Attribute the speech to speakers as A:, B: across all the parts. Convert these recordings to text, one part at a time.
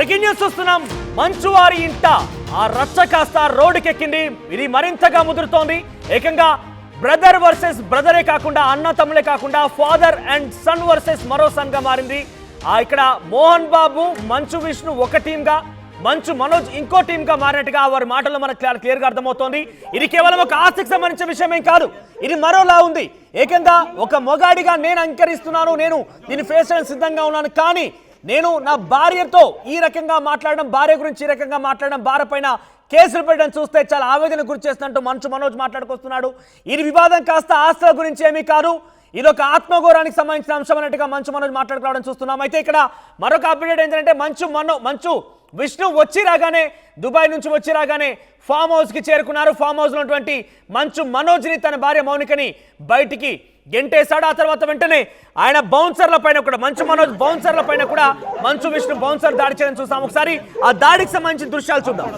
A: Breaking news చూస్తున్నాం. మంచు వారి ఇంట ఆ రచ్చ కాస్త రోడ్డుకెక్కింది. ఇది మరింతగా ముదురుతోంది. ఏకంగా బ్రదర్ వర్సెస్ బ్రదరే కాకుండా అన్న తమ్ములే కాకుండా ఫాదర్ అండ్ సన్ వర్సెస్ మరో సన్ గా మారింది. ఇక్కడ మోహన్ బాబు మంచు విష్ణు ఒక టీమ్ గా, మంచు మనోజ్ ఇంకో టీమ్ గా మారినట్టుగా వారి మాటల్లో మనకు క్లియర్ గా అర్థమవుతోంది. ఇది కేవలం ఒక ఆస్తికి సంబంధించిన విషయమేం కాదు, ఇది మరోలా ఉంది. ఏకంగా ఒక మొగాడిగా నేను అంకరిస్తున్నాను, నేను దీన్ని ఫేస్ చేయడానికి సిద్ధంగా ఉన్నాను, కానీ నేను నా భార్యతో ఈ రకంగా మాట్లాడడం, భార్య గురించి ఈ రకంగా మాట్లాడడం, భార్య పైన కేసులు పెట్టడం చూస్తే చాలా ఆవేదన గురి చేస్తున్నట్టు మంచు మనోజ్ మాట్లాడుకొస్తున్నాడు. ఇది వివాదం కాస్త ఆస్తుల గురించి ఏమీ కాదు, ఇది ఒక ఆత్మగౌరవానికి సంబంధించిన అంశం అన్నట్టుగా మంచు మనోజ్ మాట్లాడుకోవడం చూస్తున్నాం. అయితే ఇక్కడ మరొక అప్డేట్ ఏంటంటే మంచు విష్ణు వచ్చి రాగానే, దుబాయ్ నుంచి వచ్చి రాగానే ఫామ్ హౌస్కి చేరుకున్నారు. ఫామ్ హౌస్లో ఉన్నటువంటి మంచు మనోజ్ని తన భార్య మౌనికని బయటికి గెంటేశాడు. ఆ తర్వాత వెంటనే ఆయన బౌన్సర్ల పైన కూడా, మంచు మనోజ్ బౌన్సర్ల పైన కూడా మంచు విష్ణు బౌన్సర్ దాడి చేయడం చూస్తాం. ఒకసారి ఆ దాడికి సంబంధించిన దృశ్యాలు చూద్దాం.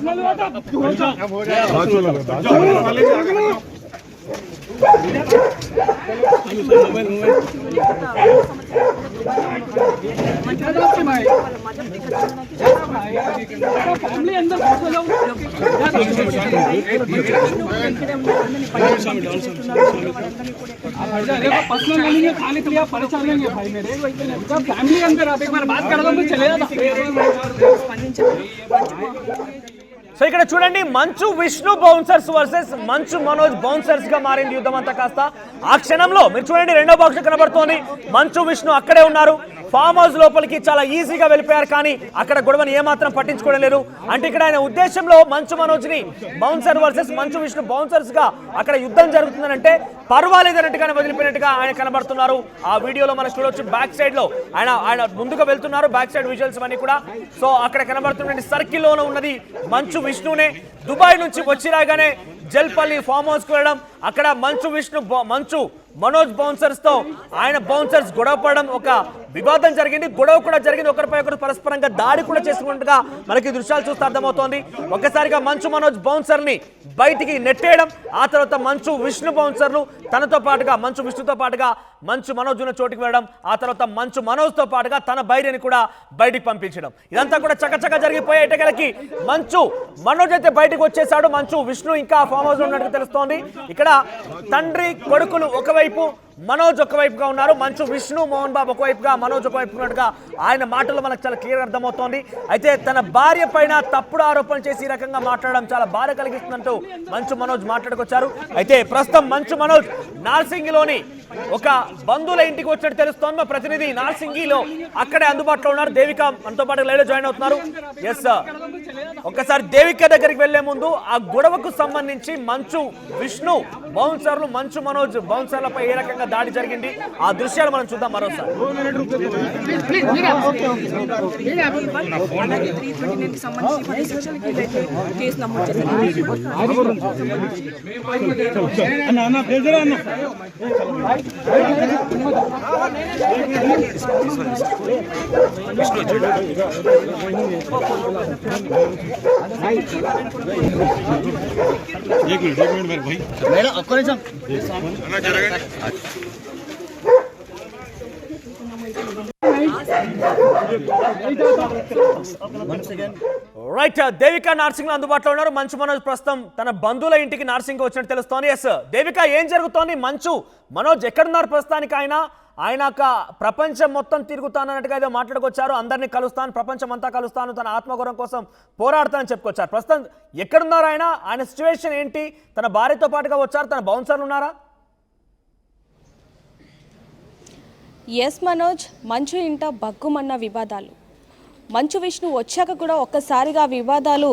A: సో ఇక్కడ చూడండి, Manchu Vishnu bouncers versus Manchu Manoj bouncers గా మారింది యుద్ధం అంతా కాస్త. ఆ క్షణంలో మీరు చూడండి, రెండో బాక్స్ కనబడుతోంది. మంచు విష్ణు అక్కడే ఉన్నారు. ఫామ్ హౌస్ లోపలికి చాలా ఈజీగా వెళ్ళిపోయారు, కానీ అక్కడ గొడవని ఏమాత్రం పట్టించుకోవడం లేదు. అంటే ఇక్కడ ఆయన ఉద్దేశంలో మంచు మనోజ్ ని bouncer versus Manchu Vishnu bouncers గా అక్కడ యుద్ధం జరుగుతుందంటే పర్వాలేదు అన్నట్టుగానే వదిలిపోయినట్టుగా ఆయన కనబడుతున్నారు. ఆ వీడియోలో మనం చూడొచ్చు, బ్యాక్ సైడ్ లో ఆయన ముందుగా వెళ్తున్నారు. బ్యాక్ సైడ్ విజువల్స్ అన్ని కూడా. సో అక్కడ కనబడుతున్న సర్కిల్ లోనే ఉన్నది మంచు విష్ణునే. దుబాయ్ నుంచి వచ్చి రాగానే జల్పల్లి ఫామ్ హౌస్ కు వెళ్ళడం, అక్కడ మంచు మనోజ్ బౌన్సర్స్ తో ఆయన బౌన్సర్స్ గొడవ పడడం, ఒక వివాదం జరిగింది, గొడవ కూడా జరిగింది. ఒకరిపై ఒకరు పరస్పరంగా దాడి కూడా చేసుకున్నట్టుగా మనకి దృశ్యాలు చూస్తే అర్థమవుతోంది. ఒక్కసారిగా మంచు మనోజ్ బౌన్సర్ ని బయటికి నెట్టేయడం, ఆ తర్వాత మంచు విష్ణు బౌన్సర్లు తనతో పాటుగా, మంచు విష్ణుతో పాటుగా మంచు మనోజ్ ఉన్న చోటుకి వెళ్ళడం, ఆ తర్వాత మంచు మనోజ్ తో పాటుగా తన భార్యని కూడా బయటికి పంపించడం, ఇదంతా కూడా చకచక జరిగిపోయే ఎటగలకి మంచు మనోజ్ అయితే బయటకు వచ్చేసాడు. మంచు విష్ణు ఇంకా ఫామ్ హౌస్ లో ఉన్నట్టు తెలుస్తోంది. ఇక్కడ తండ్రి కొడుకులు ఒకవైపు, మనోజ్ ఒకవైపుగా ఉన్నారు. మంచు విష్ణు మోహన్ బాబు ఒకవైపుగా, మనోజ్ ఒకవైపు ఉన్నట్టుగా ఆయన మాటల్లో మనకు చాలా క్లియర్ అర్థమవుతోంది. అయితే తన భార్య పైన తప్పుడు ఆరోపణలు చేసి ఈ రకంగా మాట్లాడడం చాలా బాధ కలిగిస్తుందంటూ మంచు మనోజ్ మాట్లాడుకొచ్చారు. అయితే ప్రస్తుతం మంచు మనోజ్ నార్సింగిలోని ఒక బంధువుల ఇంటికి వచ్చినట్టు తెలుస్తోంది. మా ప్రతినిధి నార్సింగిలో అక్కడే అందుబాటులో ఉన్నారు. దేవిక మనతో పాటు లైవ్లో జాయిన్ అవుతున్నారు. ఎస్, ఒక్కసారి దేవిక దగ్గరికి వెళ్లే ముందు ఆ గొడవకు సంబంధించి మంచు విష్ణు బౌన్సర్లు, మంచు మనోజ్ బౌన్సర్లపై ఏ రకంగా దాడి జరిగింది, ఆ దృశ్యాలు మనం చూద్దాం మరోసారి.
B: एक मिनट मेरे भाई, मेरा आपको नहीं
A: రైట్, దేవిక నార్సింగ్ లో అందుబాటులో ఉన్నారు. మంచు మనోజ్ ప్రస్తుతం తన బంధువుల ఇంటికి నార్సింగ్ వచ్చినట్టు తెలుస్తోంది. ఎస్ దేవిక, ఏం జరుగుతోంది? మంచు మనోజ్ ఎక్కడున్నారు ప్రస్తుతానికి? ఆయన ప్రపంచం మొత్తం తిరుగుతానన్నట్టుగా ఏదో మాట్లాడుకొచ్చారు. అందరినీ కలుస్తాను, ప్రపంచం అంతా కలుస్తాను, తన ఆత్మగౌరవం కోసం పోరాడతానని చెప్పుకొచ్చారు. ప్రస్తుతం ఎక్కడున్నారు ఆయన సిచ్యువేషన్ ఏంటి? తన భార్యతో పాటుగా వచ్చారు, తన బౌన్సర్లు ఉన్నారా?
C: ఎస్ మనోజ్, మంచు ఇంట బగ్గుమన్న వివాదాలు. మంచు విష్ణు వచ్చాక కూడా ఒక్కసారిగా వివాదాలు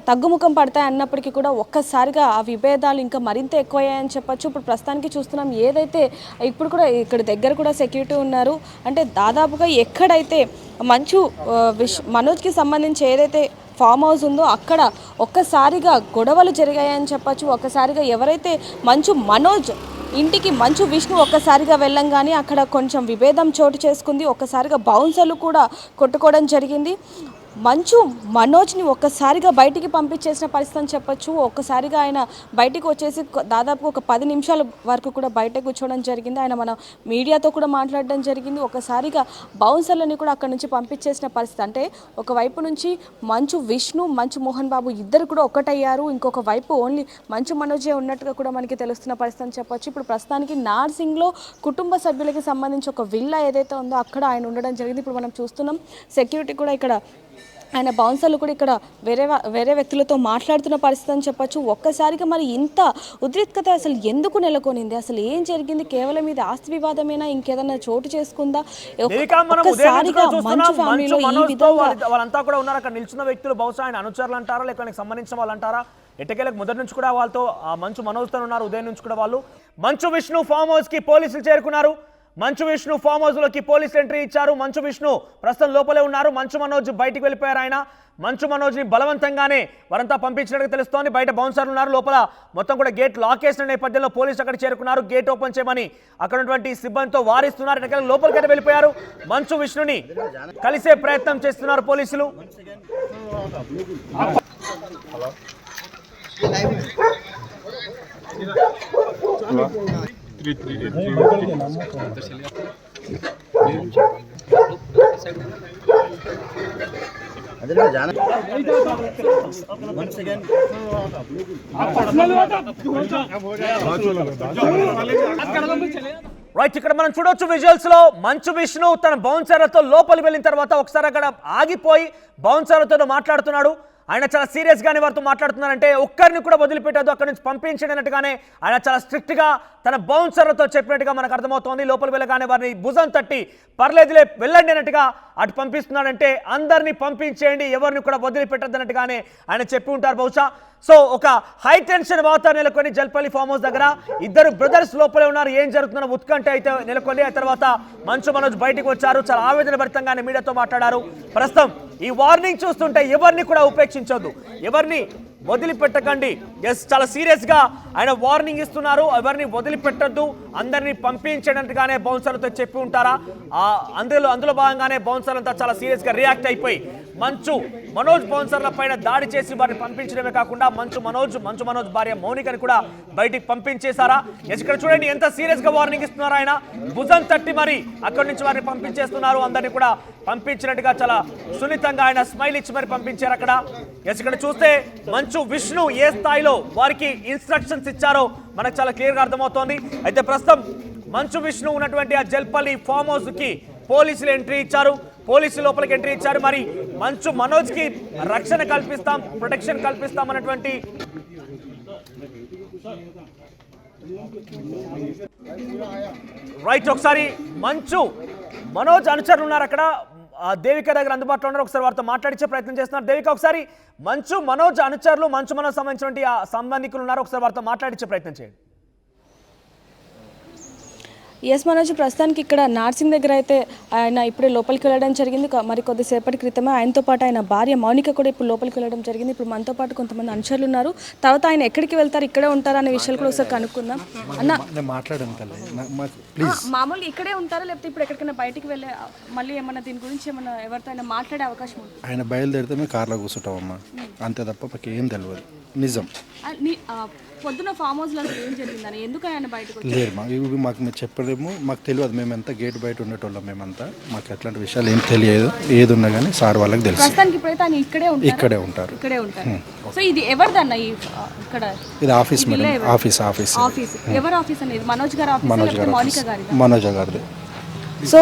C: తగ్గుముఖం పడతాయి అన్నప్పటికీ కూడా ఒక్కసారిగా ఆ విభేదాలు ఇంకా మరింత ఎక్కువయ్యాయని చెప్పచ్చు. ఇప్పుడు ప్రస్తుతానికి చూస్తున్నాం, ఏదైతే ఇప్పుడు కూడా ఇక్కడ దగ్గర కూడా సెక్యూరిటీ ఉన్నారు. అంటే దాదాపుగా ఎక్కడైతే మనోజ్కి సంబంధించి ఏదైతే ఫామ్ హౌస్ ఉందో అక్కడ ఒక్కసారిగా గొడవలు జరిగాయని చెప్పచ్చు. ఒక్కసారిగా ఎవరైతే మనోజ్ ఇంటికి మంచు విష్ణు ఒక్కసారిగా వెళ్ళంగానే అక్కడ కొంచెం విభేదం చోటు చేసుకుంది. ఒక్కసారిగా బౌన్సర్లు కూడా కొట్టుకోవడం జరిగింది. మంచు మనోజ్ని ఒక్కసారిగా బయటికి పంపించేసిన పరిస్థితి అని చెప్పొచ్చు. ఒక్కసారిగా ఆయన బయటికి వచ్చేసి దాదాపు ఒక 10 నిమిషాల వరకు కూడా బయట కూర్చోవడం జరిగింది. ఆయన మన మీడియాతో కూడా మాట్లాడడం జరిగింది. ఒక్కసారిగా బౌన్సర్లని కూడా అక్కడ నుంచి పంపించేసిన పరిస్థితి. అంటే ఒకవైపు నుంచి మంచు విష్ణు, మంచు మోహన్ బాబు ఇద్దరు కూడా ఒకటయ్యారు. ఇంకొక వైపు ఓన్లీ మంచు మనోజే ఉన్నట్టుగా కూడా మనకి తెలుస్తున్న పరిస్థితి అని చెప్పొచ్చు. ఇప్పుడు ప్రస్తుతానికి నార్సింగ్లో కుటుంబ సభ్యులకి సంబంధించి ఒక విల్లా ఏదైతే ఉందో అక్కడ ఆయన ఉండడం జరిగింది. ఇప్పుడు మనం చూస్తున్నాం సెక్యూరిటీ కూడా ఇక్కడ, ఆయన బౌన్సర్లు కూడా ఇక్కడ వేరే వ్యక్తులతో మాట్లాడుతున్న పరిస్థితి అని చెప్పొచ్చు. ఒక్కసారిగా మరి ఇంత ఉద్రిక్తత అసలు ఎందుకు నెలకొనింది, అసలు ఏం జరిగింది, కేవలం ఇది ఆస్తి వివాదమేనా, ఇంకేదైనా చోటు చేసుకుందా? ఒక్కసారిగా మంచు ఫ్యామిలీలో ఈ విధంగా
A: వాళ్ళంతా కూడా ఉన్నారు. అక్కడ నిల్చున్న వ్యక్తులు బహుశా ఆయన అనుచరులు అంటారా, లేక సంబంధించిన వాళ్ళు అంటారా? ఎట్టకేలకు మొదటి నుంచి కూడా వాళ్ళతో మంచు మనోజ్తో ఉన్నారు. ఉదయం నుంచి కూడా వాళ్ళు. మంచు విష్ణు ఫామ్ హౌస్ కి పోలీసులు చేరుకున్నారు. మంచు విష్ణు ఫామ్ హౌస్ లోకి పోలీసులు ఎంట్రీ ఇచ్చారు. మంచు విష్ణు ప్రస్తుతం లోపలే ఉన్నారు. మంచు మనోజ్ బయటికి వెళ్ళిపోయారు. ఆయన మంచు మనోజ్ని బలవంతంగానే వారంతా పంపించినట్టు తెలుస్తోంది. బయట బౌన్సర్లు ఉన్నారు. లోపల మొత్తం కూడా గేట్ లాక్ చేసిన నేపథ్యంలో పోలీసులు అక్కడ చేరుకున్నారు. గేట్ ఓపెన్ చేయమని అక్కడ ఉన్నటువంటి సిబ్బందితో వారిస్తున్నారు. ఎట్టకేలకు లోపలికి వెళ్ళిపోయారు. మంచు విష్ణుని కలిసే ప్రయత్నం చేస్తున్నారు పోలీసులు. రైట్, ఇక్కడ మనం చూడొచ్చు విజువల్స్ లో మంచు విష్ణు తన బౌన్సర్లతో లోపలి వెళ్ళిన తర్వాత ఒకసారి అక్కడ ఆగిపోయి బౌన్సర్లతో మాట్లాడుతున్నాడు. ఆయన చాలా సీరియస్ గానే వారితో మాట్లాడుతున్నారంటే ఒక్కరిని కూడా వదిలిపెట్టదు, అక్కడ నుంచి పంపించినట్టుగానే ఆయన చాలా స్ట్రిక్ట్ గా తన బౌన్సర్లతో చెప్పినట్టుగా మనకు అర్థమవుతోంది. లోపలి వెళ్ళగానే వారిని భుజం తట్టి పర్లేదులే వెళ్ళండి అన్నట్టుగా అటు పంపిస్తున్నాడంటే అందరినీ పంపించేయండి, ఎవరిని కూడా వదిలిపెట్టద్దు అన్నట్టుగానే ఆయన చెప్పి ఉంటారు బహుశా. సో ఒక హై టెన్షన్ వాతావరణం నెలకొని జల్పల్లి ఫామ్ హౌస్ దగ్గర ఇద్దరు బ్రదర్స్ లోపలే ఉన్నారు. ఏం జరుగుతున్న ఉత్కంఠ అయితే నెలకొని ఆ తర్వాత మంచు మనోజ్ బయటికి వచ్చారు. చాలా ఆవేదన భరితంగానే మీడియాతో మాట్లాడారు. ప్రస్తుతం ఈ వార్నింగ్ చూస్తుంటే ఎవరిని కూడా ఉపేక్షించొద్దు, ఎవరిని వదిలిపెట్టకండి. ఎస్, చాలా సీరియస్ గా ఆయన వార్నింగ్ ఇస్తున్నారు. ఎవరిని వదిలిపెట్టద్దు, అందరినీ పంపించడంగానే బౌన్సర్లతో చెప్పి ఉంటారా? అందులో భాగంగానే బౌన్సర్ అంతా చాలా సీరియస్ గా రియాక్ట్ అయిపోయి మంచు మనోజ్ బౌన్సర్ల పైన దాడి చేసి వారిని పంపించడమే కాకుండా మంచు మనోజ్ భార్య మౌనికని కూడా బయటికి పంపించేశారా? ఎస్, ఇక్కడ చూడండి ఎంత సీరియస్ గా వార్నింగ్ ఇస్తున్నారు. ఆయన భుజం తట్టి మరి అక్కడి నుంచి వారిని పంపించేస్తున్నారు. అందరినీ కూడా పంపించినట్టుగా చాలా సున్నితంగా ఆయన స్మైల్ ఇచ్చి మరి పంపించారు అక్కడ. ఎస్, ఇక్కడ చూస్తే మంచు విష్ణు ఏ స్థాయిలో వారికి ఇన్స్ట్రక్షన్స్ ఇచ్చారో మనకు చాలా క్లియర్ గా అర్థమవుతోంది. అయితే ప్రస్తుతం మంచు విష్ణు ఉన్నటువంటి ఆ జల్పల్లి ఫామ్ హౌస్ కి పోలీసులు ఎంట్రీ ఇచ్చారు. పోలీసులు లోపలికి ఎంట్రీ ఇచ్చారు. మరి మంచు మనోజ్ కి రక్షణ కల్పిస్తాం, ప్రొటెక్షన్ కల్పిస్తాం అన్నటువంటి రైట్. ఒకసారి మంచు మనోజ్ అనుచరులు ఉన్నారు అక్కడ, దేవిక దగ్గర అందుబాటులో ఉన్నారు. ఒకసారి వారితో మాట్లాడించే ప్రయత్నం చేస్తున్నారు. దేవిక, ఒకసారి మంచు మనోజ్ అనుచరులు, మంచు మనోజ్ సంబంధించినటువంటి ఆ సంబంధికులు ఉన్నారు, ఒకసారి వారితో మాట్లాడించే ప్రయత్నం చేయండి.
C: ఎస్ మనోజ్, ప్రస్తుతానికి ఇక్కడ నార్సింగ్ దగ్గర అయితే ఆయన ఇప్పుడే లోపలికి వెళ్ళడం జరిగింది. మరి కొద్దిసేపటి క్రితమే ఆయనతో పాటు ఆయన భార్య మౌనిక కూడా ఇప్పుడు లోపలికి వెళ్ళడం జరిగింది. ఇప్పుడు మనతో పాటు కొంతమంది అనుచరులు ఉన్నారు. తర్వాత ఆయన ఎక్కడికి వెళ్తారు, ఇక్కడే ఉంటారా అనే విషయాలు కూడా ఒకసారి కనుక్కుందాం. అన్న, మామూలుగా ఇక్కడే ఉంటారా లేకపోతే ఇప్పుడు ఎక్కడికైనా బయటికి వెళ్ళే మళ్ళీ ఏమన్నా దీని గురించి ఏమన్నా ఎవరితో అయినా మాట్లాడే అవకాశం ఉంది?
D: ఆయన బయలుదేరితే మేము కార్లో కూర్చుంటామమ్మా, అంతే తప్ప మాకు ఏం తెలియదు. నిజం
C: పొద్దున ఫామ్ హౌస్లో ఏం జరిగిందని ఎందుకు ఆయన బయటకు
D: లేదు మాకు మేము చెప్పలేము, మాకు తెలియదు. మేమంతా గేట్ బయట ఉండేటోళ్ళం, మేమంతా మాకు ఎట్లాంటి విషయాలు ఏం తెలియదు. ఏది ఉన్నా కానీ సార్ వాళ్ళకి తెలుసు.
C: ప్రస్తుతానికి ఇప్పుడైతే ఆయన ఇక్కడే ఉంటారు. సో ఇది ఎవరిదన్న ఇక్కడ?
D: ఇది ఆఫీస్ మేడం, ఆఫీస్.
C: ఎవరు ఆఫీస్ అనేది? మనోజ్ గారి ఆఫీస్,
D: మనోజ్ గారిది.
C: సో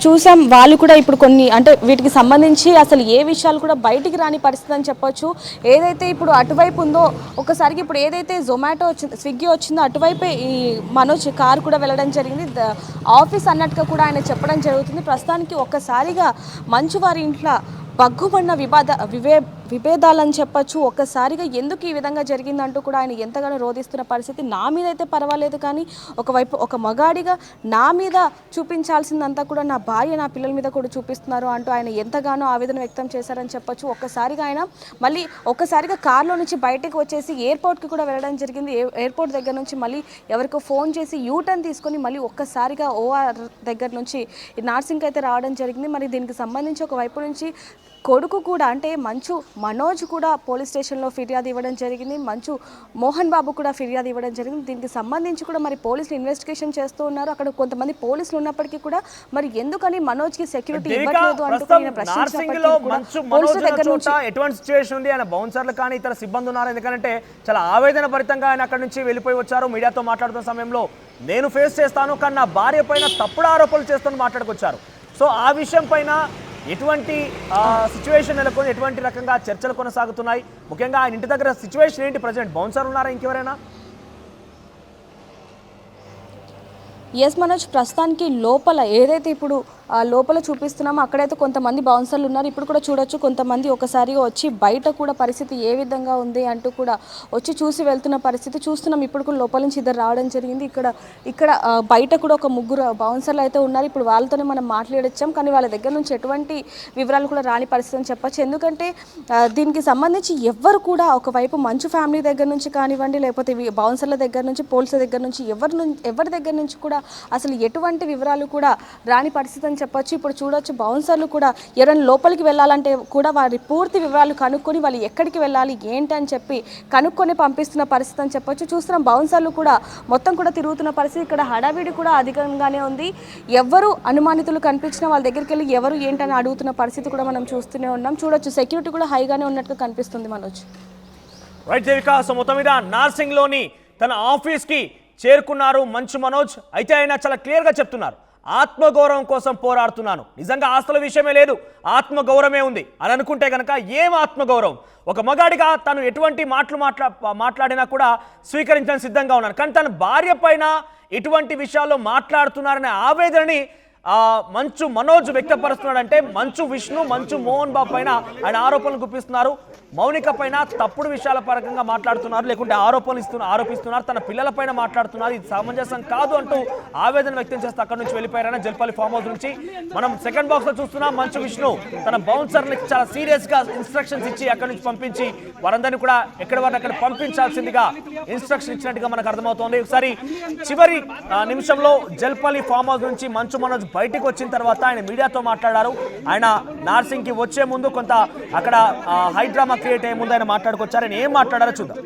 C: చూసాం, వాళ్ళు కూడా ఇప్పుడు కొన్ని అంటే వీటికి సంబంధించి అసలు ఏ విషయాలు కూడా బయటికి రాని పరిస్థితి అని చెప్పొచ్చు. ఏదైతే ఇప్పుడు అటువైపు ఉందో ఒకసారికి ఇప్పుడు ఏదైతే జొమాటో వచ్చిందో, స్విగ్గీ వచ్చిందో అటువైపే ఈ మనోజ్ కారు కూడా వెళ్ళడం జరిగింది. ఆఫీస్ అన్నట్టుగా కూడా ఆయన చెప్పడం జరుగుతుంది. ప్రస్తుతానికి ఒక్కసారిగా మంచు వారి ఇంట్లో బగ్గుమన్న విభేదాలని చెప్పచ్చు. ఒక్కసారిగా ఎందుకు ఈ విధంగా జరిగిందంటూ కూడా ఆయన ఎంతగానో రోధిస్తున్న పరిస్థితి. నా మీద అయితే పర్వాలేదు, కానీ ఒకవైపు ఒక మగాడిగా నా మీద చూపించాల్సిందంతా కూడా నా భార్య, నా పిల్లల మీద కూడా చూపిస్తున్నారు అంటూ ఆయన ఎంతగానో ఆవేదన వ్యక్తం చేశారని చెప్పొచ్చు. ఒక్కసారిగా ఆయన మళ్ళీ ఒక్కసారిగా కార్లో నుంచి బయటకు వచ్చేసి ఎయిర్పోర్ట్కి కూడా వెళ్ళడం జరిగింది. ఎయిర్పోర్ట్ దగ్గర నుంచి మళ్ళీ ఎవరికో ఫోన్ చేసి యూటర్న్ తీసుకొని మళ్ళీ ఒక్కసారిగా ఓఆర్ దగ్గర నుంచి నార్సింగ్ అయితే రావడం జరిగింది. మరి దీనికి సంబంధించి ఒకవైపు నుంచి కొడుకు కూడా అంటే మంచు మనోజ్ కూడా పోలీస్ స్టేషన్లో ఫిర్యాదు ఇవ్వడం జరిగింది, మంచు మోహన్ బాబు కూడా ఫిర్యాదు ఇవ్వడం జరిగింది. దీనికి సంబంధించి కూడా మరి పోలీసులు ఇన్వెస్టిగేషన్ చేస్తూ ఉన్నారు. అక్కడ కొంతమంది పోలీసులు ఉన్నప్పటికీ కూడా మరి ఎందుకని మనోజ్కి సెక్యూరిటీ ఇవ్వట్లేదు అంటూ
A: ఎటువంటి సిచ్యువేషన్ ఉంది, ఆయన బౌన్సర్లు కానీ ఇతర సిబ్బంది ఉన్నారు. ఎందుకంటే చాలా ఆవేదన భరితంగా ఆయన అక్కడ నుంచి వెళ్ళిపోయి వచ్చారు. మీడియాతో మాట్లాడుతున్న సమయంలో నేను ఫేస్ చేస్తాను కానీ నా భార్య పైన తప్పుడు ఆరోపణలు చేస్తాను మాట్లాడుకొచ్చారు. సో ఆ విషయం పైన ఎటువంటి సిచ్యువేషన్ నెలకొని ఎటువంటి రకంగా చర్చలు కొనసాగుతున్నాయి, ముఖ్యంగా ఆయన ఇంటి దగ్గర సిచ్యువేషన్ ఏంటి, ప్రజెంట్ బౌన్సర్ ఉన్నారా ఇంకెవరైనా?
C: ఎస్ మనోజ్, ప్రస్తుతానికి లోపల ఏదైతే ఇప్పుడు లోపల చూపిస్తున్నామో అక్కడైతే కొంతమంది బౌన్సర్లు ఉన్నారు. ఇప్పుడు కూడా చూడొచ్చు కొంతమంది ఒకసారిగా వచ్చి బయట కూడా పరిస్థితి ఏ విధంగా ఉంది అంటూ కూడా వచ్చి చూసి వెళ్తున్న పరిస్థితి చూస్తున్నాం. ఇప్పుడు కూడా లోపల నుంచి ఇద్దరు రావడం జరిగింది. ఇక్కడ బయట కూడా ఒక ముగ్గురు బౌన్సర్లు అయితే ఉన్నారు. ఇప్పుడు వాళ్ళతోనే మనం మాట్లాడొచ్చాం కానీ వాళ్ళ దగ్గర నుంచి ఎటువంటి వివరాలు కూడా రాని పరిస్థితి అని చెప్పచ్చు. ఎందుకంటే దీనికి సంబంధించి ఎవ్వరు కూడా ఒకవైపు మంచు ఫ్యామిలీ దగ్గర నుంచి కానివ్వండి, లేకపోతే బౌన్సర్ల దగ్గర నుంచి, పోలీసుల దగ్గర నుంచి ఎవరి దగ్గర నుంచి కూడా అసలు ఎటువంటి వివరాలు కూడా రాని పరిస్థితి అని చెప్పొచ్చు. ఇప్పుడు చూడొచ్చు బౌన్సర్లు కూడా ఎవరైనా లోపలికి వెళ్ళాలంటే కూడా వారి పూర్తి వివరాలు కనుక్కొని వాళ్ళు ఎక్కడికి వెళ్ళాలి ఏంటి అని చెప్పి కనుక్కొని పంపిస్తున్న పరిస్థితి అని చెప్పొచ్చు. చూస్తున్నాం బౌన్సర్లు కూడా మొత్తం కూడా తిరుగుతున్న పరిస్థితి. ఇక్కడ హడావిడి కూడా అధికంగానే ఉంది. ఎవరు అనుమానితులు కనిపించినా వాళ్ళ దగ్గరికి వెళ్ళి ఎవరు ఏంటని అడుగుతున్న పరిస్థితి కూడా మనం చూస్తూనే ఉన్నాం. చూడొచ్చు సెక్యూరిటీ కూడా హైగానే ఉన్నట్టుగా కనిపిస్తుంది మనోజ్.
A: రైట్ దేవిక, సో మొత్తం మీద నార్సింగ్లోని తన ఆఫీస్కి చేరుకున్నారు మంచు మనోజ్. అయితే ఆయన చాలా క్లియర్గా చెప్తున్నారు, ఆత్మగౌరవం కోసం పోరాడుతున్నాను, నిజంగా ఆస్తుల విషయమే లేదు, ఆత్మగౌరవమే ఉంది అని అనుకుంటే కనుక ఏం ఆత్మగౌరవం? ఒక మగాడిగా తను ఎటువంటి మాట్లాడినా కూడా స్వీకరించడానికి సిద్ధంగా ఉన్నాను. కానీ తన భార్య పైన ఎటువంటి విషయాల్లో మాట్లాడుతున్నారనే ఆవేదనని మంచు మనోజ్ వ్యక్తపరుస్తున్నాడంటే మంచు విష్ణు, మంచు మోహన్ బాబు పైన ఆయన ఆరోపణలు గుప్పిస్తున్నారు. మౌనిక పైన తప్పుడు విషయాల పరంగా మాట్లాడుతున్నారు, లేకుంటే ఆరోపిస్తున్నారు, తన పిల్లల పైన మాట్లాడుతున్నారు. ఇది సమంజసం కాదు అంటూ ఆవేదన వ్యక్తం చేస్తే అక్కడ నుంచి వెళ్ళిపోయారని జల్పల్లి ఫామ్ హౌస్ నుంచి మనం సెకండ్ బాక్స్ లో చూస్తున్నాం. మంచు విష్ణు తన బౌన్సర్లకి చాలా సీరియస్ గా ఇన్స్ట్రక్షన్స్ ఇచ్చి అక్కడి నుంచి పంపించి వారందరినీ కూడా అక్కడ పంపించాల్సిందిగా ఇన్స్ట్రక్షన్ ఇచ్చినట్టుగా మనకు అర్థమవుతోంది. ఒకసారి చివరి నిమిషంలో జల్పల్లి ఫామ్ హౌస్ నుంచి మంచు మనోజ్ బయటికి వచ్చిన తర్వాత ఆయన మీడియాతో మాట్లాడారు. ఆయన నార్సింగ్ కి వచ్చే ముందు కొంత అక్కడ హైడ్రామా క్రియేట్ అయ్యే ముందు ఆయన మాట్లాడుకొచ్చారు. ఆయన ఏం మాట్లాడారో చూద్దాం.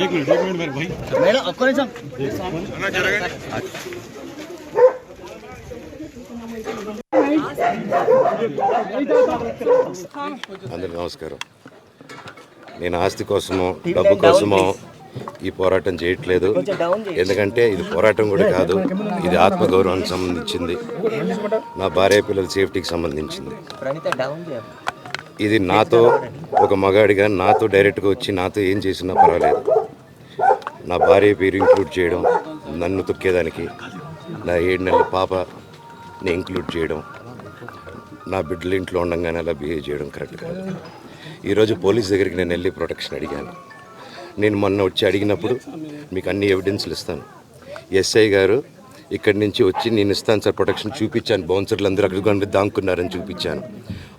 B: एक मिनट मेरे भाई
E: మేడం ఒక్క నిమిషం.
F: అందరికీ నమస్కారం. నేను ఆస్తి కోసమో డబ్బు కోసమో ఈ పోరాటం చేయట్లేదు. ఎందుకంటే ఇది పోరాటం కూడా కాదు, ఇది ఆత్మగౌరవానికి సంబంధించింది, నా భార్య పిల్లల సేఫ్టీకి సంబంధించింది. ఇది నాతో ఒక మగాడిగా నాతో డైరెక్ట్గా వచ్చి నాతో ఏం చేసినా పర్వాలేదు. నా భార్య పేరు ఇంక్లూడ్ చేయడం, నన్ను తొక్కేదానికి, నా 7 నెలల పాపని ఇంక్లూడ్ చేయడం, నా బిడ్డల ఇంట్లో ఉండగానే అలా బిహేవ్ చేయడం కరెక్ట్ కాదు. ఈరోజు పోలీస్ దగ్గరికి నేను వెళ్ళి ప్రొటెక్షన్ అడిగాను. నేను మొన్న వచ్చి అడిగినప్పుడు మీకు అన్ని ఎవిడెన్స్లు ఇస్తాను, ఎస్ఐ గారు ఇక్కడి నుంచి వచ్చి నేను ఇస్తాను సార్ ప్రొటెక్షన్ చూపించాను, బౌన్సర్లు అందరూ అక్కడ దాక్కున్నారని చూపించాను.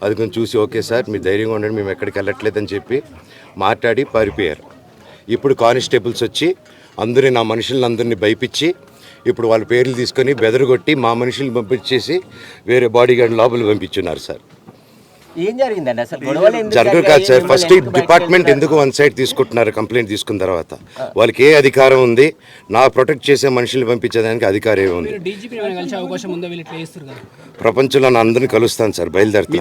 F: అది కొంచెం చూసి ఓకే సార్ మీరు ధైర్యంగా ఉండండి మేము ఎక్కడికి వెళ్ళట్లేదని చెప్పి మాట్లాడి పారిపోయారు. ఇప్పుడు కానిస్టేబుల్స్ వచ్చి అందరూ నా మనుషులందరినీ భయపించి ఇప్పుడు వాళ్ళ పేర్లు తీసుకొని బెదరగొట్టి మా మనుషులు పంపించేసి వేరే బాడీ గార్డ్ లోపల పంపించున్నారు సార్.
E: ఏం జరిగిందండి అసలు?
F: జరగదు కాదు సార్. ఫస్ట్ డిపార్ట్మెంట్ ఎందుకు వన్ సైడ్ తీసుకుంటున్నారు? కంప్లైంట్ తీసుకున్న తర్వాత వాళ్ళకి ఏ అధికారం ఉంది? నా ప్రొటెక్ట్ చేసే మనుషులు పంపించేదానికి అధికారం ఏముంది? ప్రపంచంలో నా అందరినీ కలుస్తాను సార్, బయలుదేరుతాను.